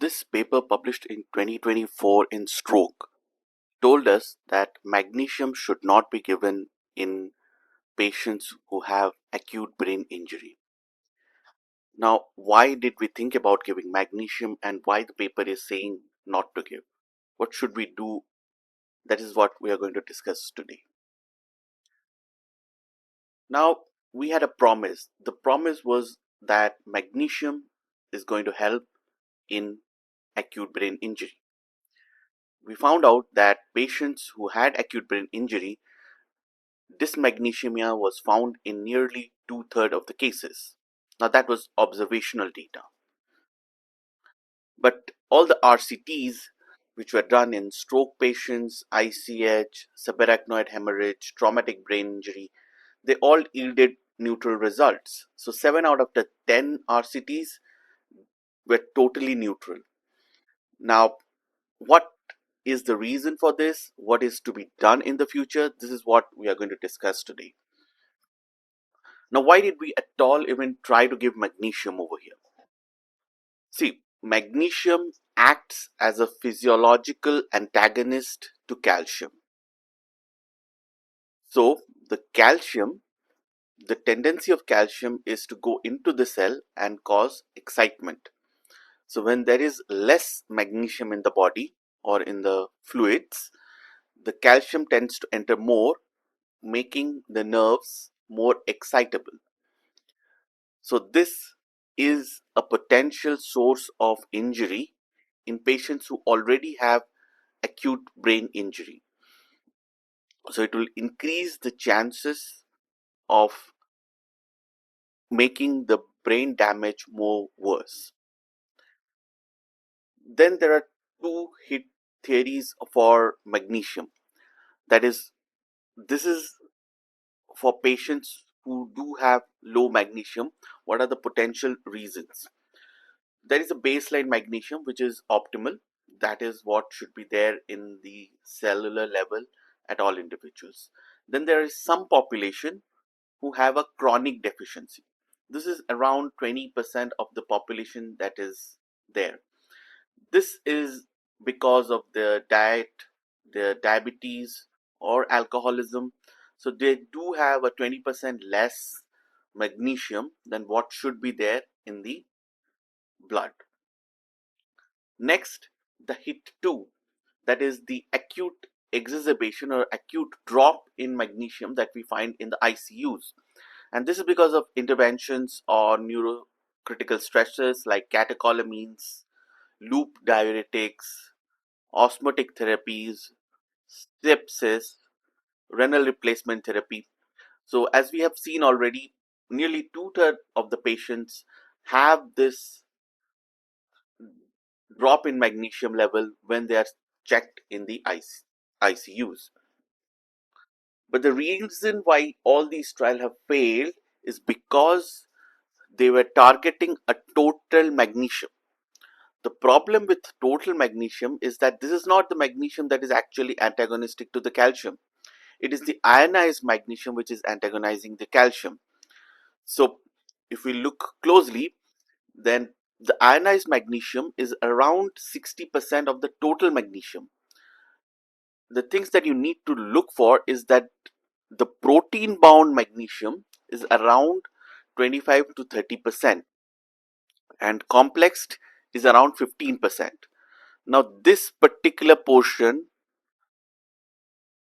This paper published in 2024 in Stroke told us that magnesium should not be given in patients who have acute brain injury. Now, why did we think about giving magnesium and why the paper is saying not to give? What should we do? That is what we are going to discuss today. Now, we had a promise. The promise was that magnesium is going to help in acute brain injury. We found out that patients who had acute brain injury, dysmagnesemia was found in nearly two-thirds of the cases. Now, that was observational data. But all the RCTs which were done in stroke patients, ICH, subarachnoid hemorrhage, traumatic brain injury, they all yielded neutral results. So 7 out of the 10 RCTs were totally neutral. Now, what is the reason for this? What is to be done in the future? This is what we are going to discuss today. Now, why did we at all even try to give magnesium over here? See, magnesium acts as a physiological antagonist to calcium. So, the tendency of calcium is to go into the cell and cause excitement. So, when there is less magnesium in the body or in the fluids, the calcium tends to enter more, making the nerves more excitable. So, this is a potential source of injury in patients who already have acute brain injury. So, it will increase the chances of making the brain damage more worse. Then there are two hit theories for magnesium. That is, this is for patients who do have low magnesium. What are the potential reasons? There is a baseline magnesium which is optimal. That is what should be there in the cellular level at all individuals. Then there is some population who have a chronic deficiency. This is around 20% of the population that is there. This is because of their diet, their diabetes, or alcoholism. So they do have a 20% less magnesium than what should be there in the blood. Next, the hit 2, that is the acute exacerbation or acute drop in magnesium that we find in the ICUs. And this is because of interventions or neurocritical stressors like catecholamines, loop diuretics, osmotic therapies, sepsis, renal replacement therapy. So, as we have seen already, nearly two-thirds of the patients have this drop in magnesium level when they are checked in the ICUs. But the reason why all these trials have failed is because they were targeting a total magnesium. The problem with total magnesium is that this is not the magnesium that is actually antagonistic to the calcium. It is the ionized magnesium which is antagonizing the calcium. So, if we look closely, then the ionized magnesium is around 60% of the total magnesium. The things that you need to look for is that the protein bound magnesium is around 25 to 30% and complexed is around 15%. Now, this particular portion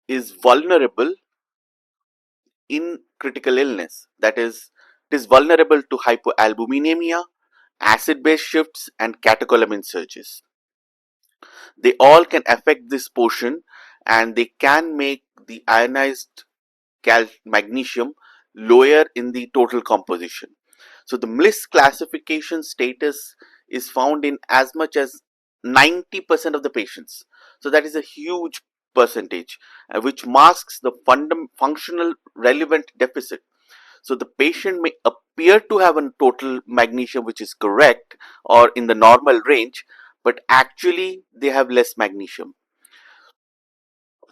is vulnerable in critical illness. That is, it is vulnerable to hypoalbuminemia, acid-base shifts, and catecholamine surges. They all can affect this portion and they can make the ionized magnesium lower in the total composition. So the MLIS classification status is found in as much as 90% of the patients. So that is a huge percentage, which masks the functional relevant deficit. So the patient may appear to have a total magnesium which is correct or in the normal range, but actually they have less magnesium.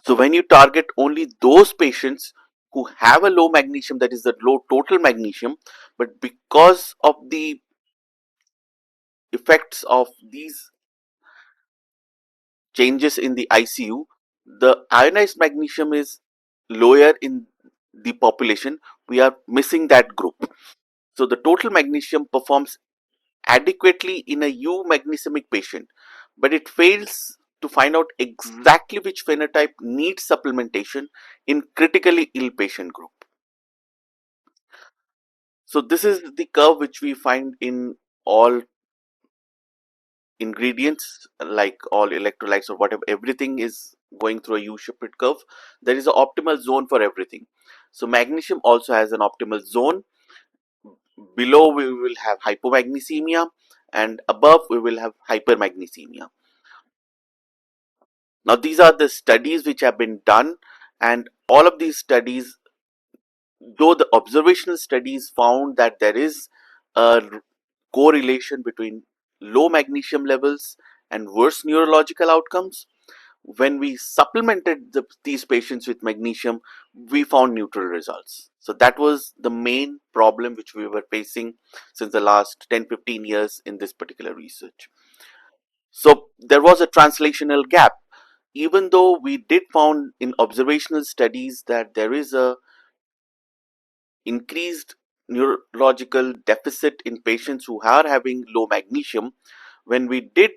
So when you target only those patients who have a low magnesium, that is the low total magnesium, but because of the effects of these changes in the ICU, the ionized magnesium is lower in the population. We are missing that group. So the total magnesium performs adequately in a magnesiumic patient, but it fails to find out exactly which phenotype needs supplementation in critically ill patient group. So this is the curve which we find in all ingredients, like all electrolytes or whatever. Everything is going through a U-shaped curve. There is an optimal zone for everything. So magnesium also has an optimal zone. Below we will have hypomagnesemia, and above we will have hypermagnesemia. Now these are the studies which have been done, and all of these studies, though the observational studies found that there is a correlation between low magnesium levels and worse neurological outcomes, when we supplemented these patients with magnesium, we found neutral results. So that was the main problem which we were facing since the last 10-15 years in this particular research. So there was a translational gap. Even though we did found in observational studies that there is a increased neurological deficit in patients who are having low magnesium, when we did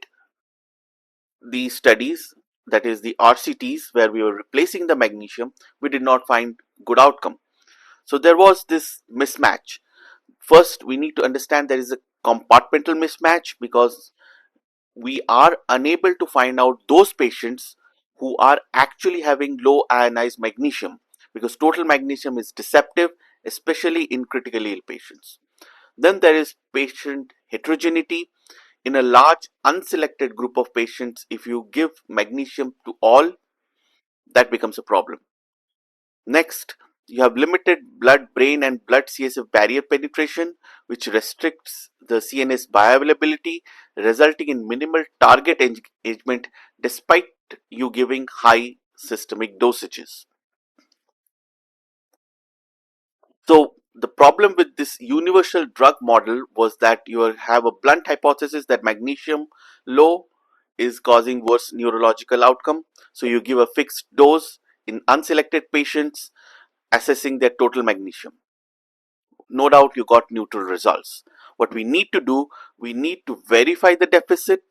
the studies, that is the RCTs, where we were replacing the magnesium, we did not find good outcome. So there was this mismatch. First, we need to understand there is a compartmental mismatch, because we are unable to find out those patients who are actually having low ionized magnesium, because total magnesium is deceptive, especially in critically ill patients. Then there is patient heterogeneity. In a large unselected group of patients, if you give magnesium to all, that becomes a problem. Next, you have limited blood brain and blood CSF barrier penetration, which restricts the CNS bioavailability, resulting in minimal target engagement despite you giving high systemic dosages. So the problem with this universal drug model was that you have a blunt hypothesis that magnesium low is causing worse neurological outcome. So you give a fixed dose in unselected patients, assessing their total magnesium. No doubt you got neutral results. What we need to do, we need to verify the deficit,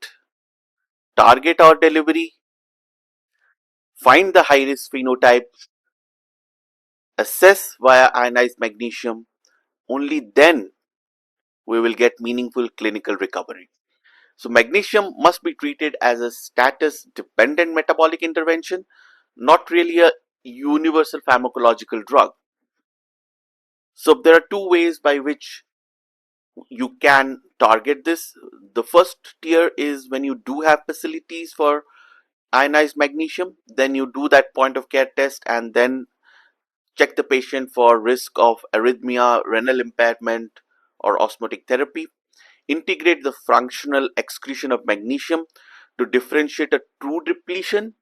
target our delivery, find the high risk phenotype, assess via ionized magnesium. Only then we will get meaningful clinical recovery. So magnesium must be treated as a status dependent metabolic intervention, not really a universal pharmacological drug. So there are two ways by which you can target this. The first tier is when you do have facilities for ionized magnesium, then you do that point of care test and then check the patient for risk of arrhythmia, renal impairment, or osmotic therapy. Integrate the functional excretion of magnesium to differentiate a true depletion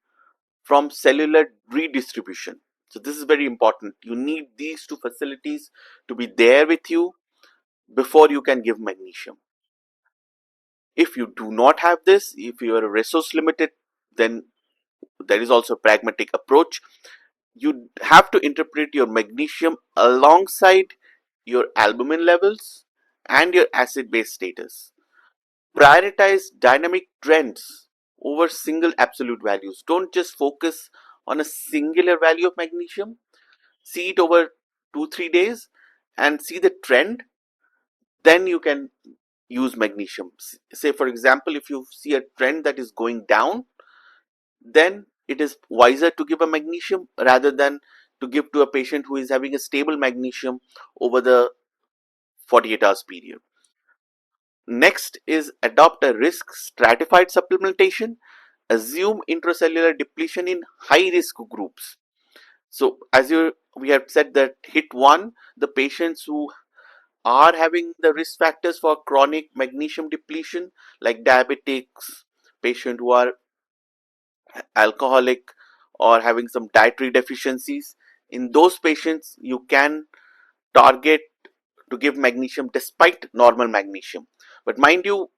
from cellular redistribution. So this is very important. You need these two facilities to be there with you before you can give magnesium. If you do not have this, if you are resource limited, then there is also a pragmatic approach. You have to interpret your magnesium alongside your albumin levels and your acid base status. Prioritize dynamic trends over single absolute values. Don't just focus on a singular value of magnesium. See it over 2-3 days and see the trend. Then you can use magnesium. Say, for example, if you see a trend that is going down, then it is wiser to give a magnesium rather than to give to a patient who is having a stable magnesium over the 48 hours period. Next is adopt a risk stratified supplementation. Assume intracellular depletion in high risk groups. So as we have said that hit one, the patients who are having the risk factors for chronic magnesium depletion, like diabetics, patients who are alcoholic or having some dietary deficiencies. In those patients, you can target to give magnesium despite normal magnesium. But mind you,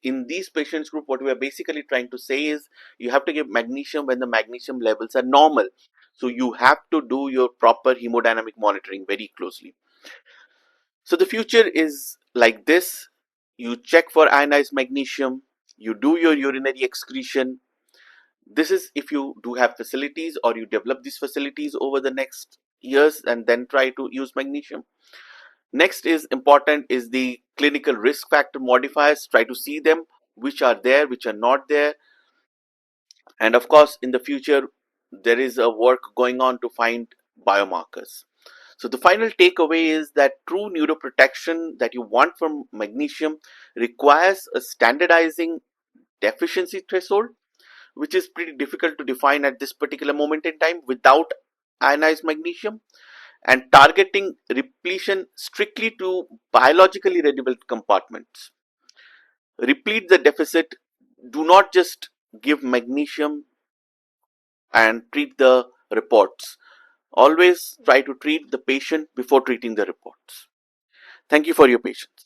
in these patients group, what we are basically trying to say is you have to give magnesium when the magnesium levels are normal. So you have to do your proper hemodynamic monitoring very closely. So the future is like this: you check for ionized magnesium, you do your urinary excretion. This is if you do have facilities or you develop these facilities over the next years and then try to use magnesium. Next is important is the clinical risk factor modifiers. Try to see them, which are there, which are not there. And of course, in the future, there is a work going on to find biomarkers. So the final takeaway is that true neuroprotection that you want from magnesium requires a standardizing deficiency threshold, which is pretty difficult to define at this particular moment in time without ionized magnesium, and targeting repletion strictly to biologically relevant compartments. Replete the deficit. Do not just give magnesium and treat the reports. Always try to treat the patient before treating the reports. Thank you for your patience.